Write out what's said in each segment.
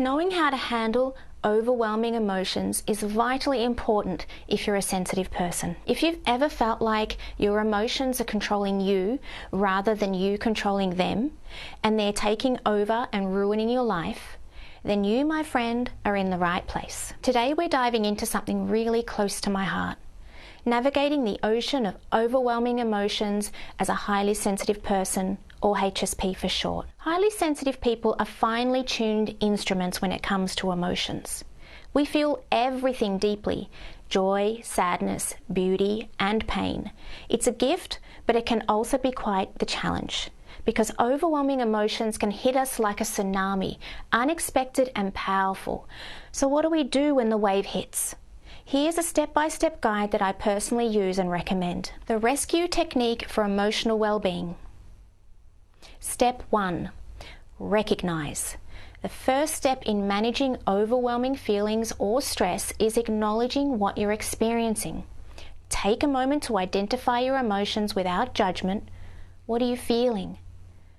Knowing how to handle overwhelming emotions is vitally important if you're a sensitive person. If you've ever felt like your emotions are controlling you rather than you controlling them, and they're taking over and ruining your life, then you, my friend, are in the right place. Today we're diving into something really close to my heart. Navigating the ocean of overwhelming emotions as a highly sensitive person, or HSP for short. Highly sensitive people are finely tuned instruments when it comes to emotions. We feel everything deeply: joy, sadness, beauty, and pain. It's a gift, but it can also be quite the challenge, because overwhelming emotions can hit us like a tsunami, unexpected and powerful. So what do we do when the wave hits? Here's a step-by-step guide that I personally use and recommend. The rescue technique for emotional well-being. Step 1. Recognize. The first step in managing overwhelming feelings or stress is acknowledging what you're experiencing. Take a moment to identify your emotions without judgment. What are you feeling?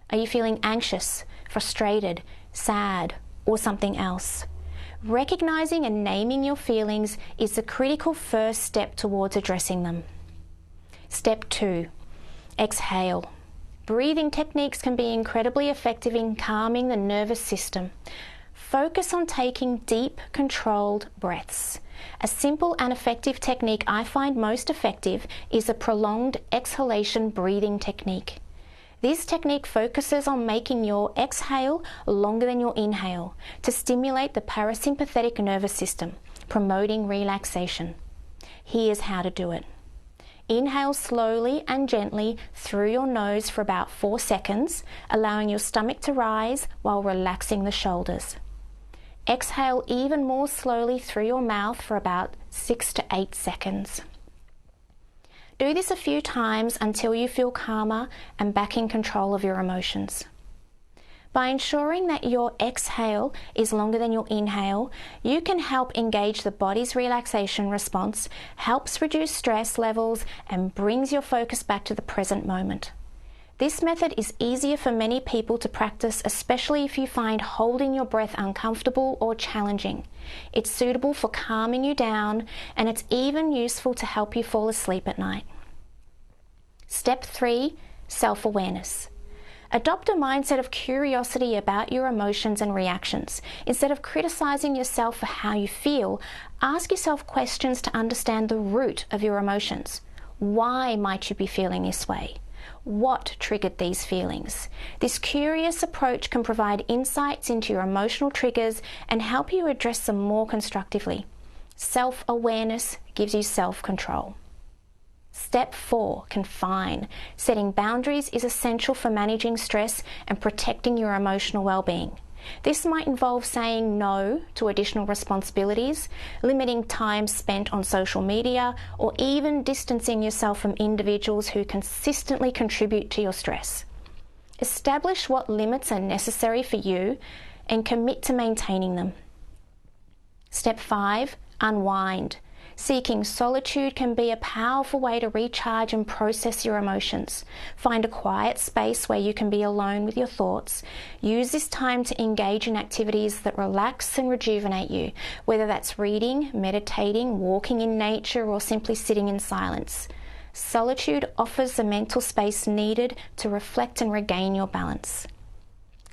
Are you feeling anxious, frustrated, sad, or something else? Recognizing and naming your feelings is the critical first step towards addressing them. Step 2. Exhale. Breathing techniques can be incredibly effective in calming the nervous system. Focus on taking deep, controlled breaths. A simple and effective technique I find most effective is the prolonged exhalation breathing technique. This technique focuses on making your exhale longer than your inhale to stimulate the parasympathetic nervous system, promoting relaxation. Here's how to do it. Inhale slowly and gently through your nose for about 4 seconds, allowing your stomach to rise while relaxing the shoulders. Exhale even more slowly through your mouth for about 6 to 8 seconds. Do this a few times until you feel calmer and back in control of your emotions. By ensuring that your exhale is longer than your inhale, you can help engage the body's relaxation response, helps reduce stress levels, and brings your focus back to the present moment. This method is easier for many people to practice, especially if you find holding your breath uncomfortable or challenging. It's suitable for calming you down, and it's even useful to help you fall asleep at night. Step 3. Self-awareness. Adopt a mindset of curiosity about your emotions and reactions. Instead of criticizing yourself for how you feel, ask yourself questions to understand the root of your emotions. Why might you be feeling this way? What triggered these feelings? This curious approach can provide insights into your emotional triggers and help you address them more constructively. Self-awareness gives you self-control. Step 4. Confine. Setting boundaries is essential for managing stress and protecting your emotional well-being. This might involve saying no to additional responsibilities, limiting time spent on social media, or even distancing yourself from individuals who consistently contribute to your stress. Establish what limits are necessary for you and commit to maintaining them. Step 5. Unwind. Seeking solitude can be a powerful way to recharge and process your emotions. Find a quiet space where you can be alone with your thoughts. Use this time to engage in activities that relax and rejuvenate you, whether that's reading, meditating, walking in nature, or simply sitting in silence. Solitude offers the mental space needed to reflect and regain your balance.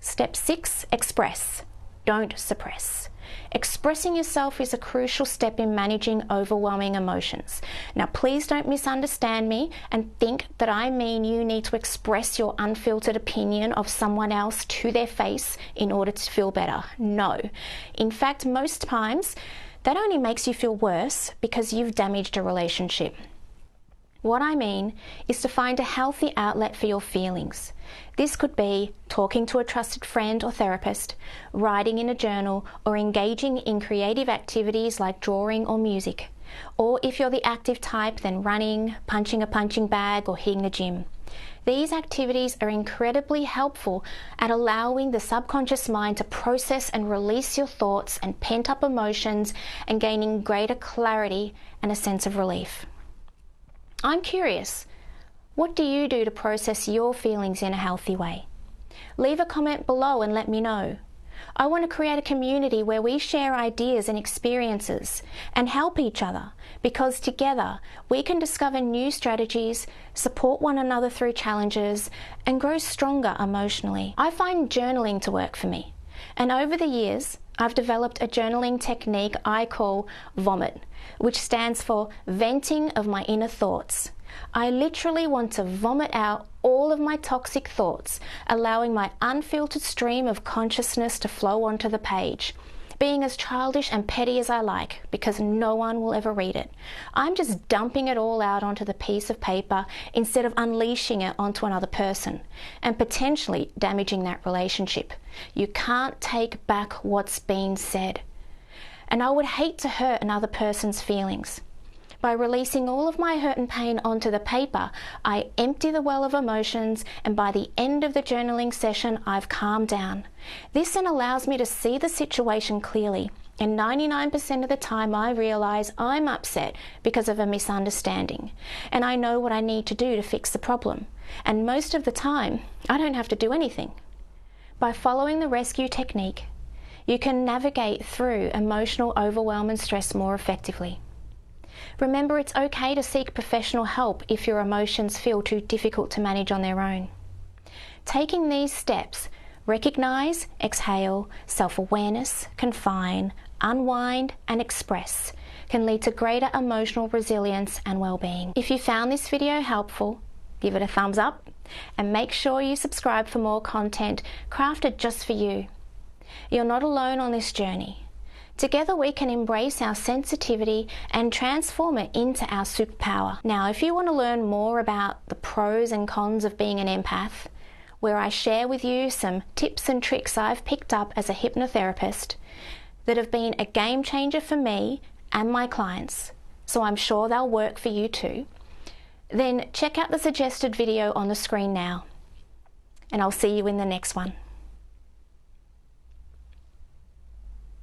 Step 6. Express. Don't suppress. Expressing yourself is a crucial step in managing overwhelming emotions. Now, please don't misunderstand me and think that I mean you need to express your unfiltered opinion of someone else to their face in order to feel better. No. In fact, most times, that only makes you feel worse because you've damaged a relationship. What I mean is to find a healthy outlet for your feelings. This could be talking to a trusted friend or therapist, writing in a journal, or engaging in creative activities like drawing or music. Or if you're the active type, then running, punching a punching bag, or hitting the gym. These activities are incredibly helpful at allowing the subconscious mind to process and release your thoughts and pent-up emotions and gaining greater clarity and a sense of relief. I'm curious, what do you do to process your feelings in a healthy way? Leave a comment below and let me know. I want to create a community where we share ideas and experiences and help each other, because together we can discover new strategies, support one another through challenges, and grow stronger emotionally. I find journaling to work for me, and over the years I've developed a journaling technique I call V.O.M.I.T, which stands for venting of my inner thoughts. I literally want to vomit out all of my toxic thoughts, allowing my unfiltered stream of consciousness to flow onto the page, being as childish and petty as I like, because no one will ever read it. I'm just dumping it all out onto the piece of paper instead of unleashing it onto another person and potentially damaging that relationship. You can't take back what's been said. And I would hate to hurt another person's feelings. By releasing all of my hurt and pain onto the paper, I empty the well of emotions, and by the end of the journaling session, I've calmed down. This then allows me to see the situation clearly, and 99% of the time I realise I'm upset because of a misunderstanding, and I know what I need to do to fix the problem. And most of the time, I don't have to do anything. By following the rescue technique, you can navigate through emotional overwhelm and stress more effectively. Remember, it's okay to seek professional help if your emotions feel too difficult to manage on their own. Taking these steps, recognise, exhale, self-awareness, confine, unwind and express, can lead to greater emotional resilience and well-being. If you found this video helpful, give it a thumbs up and make sure you subscribe for more content crafted just for you. You're not alone on this journey. Together we can embrace our sensitivity and transform it into our superpower. Now, if you want to learn more about the pros and cons of being an empath, where I share with you some tips and tricks I've picked up as a hypnotherapist that have been a game changer for me and my clients, so I'm sure they'll work for you too, then check out the suggested video on the screen now. And I'll see you in the next one.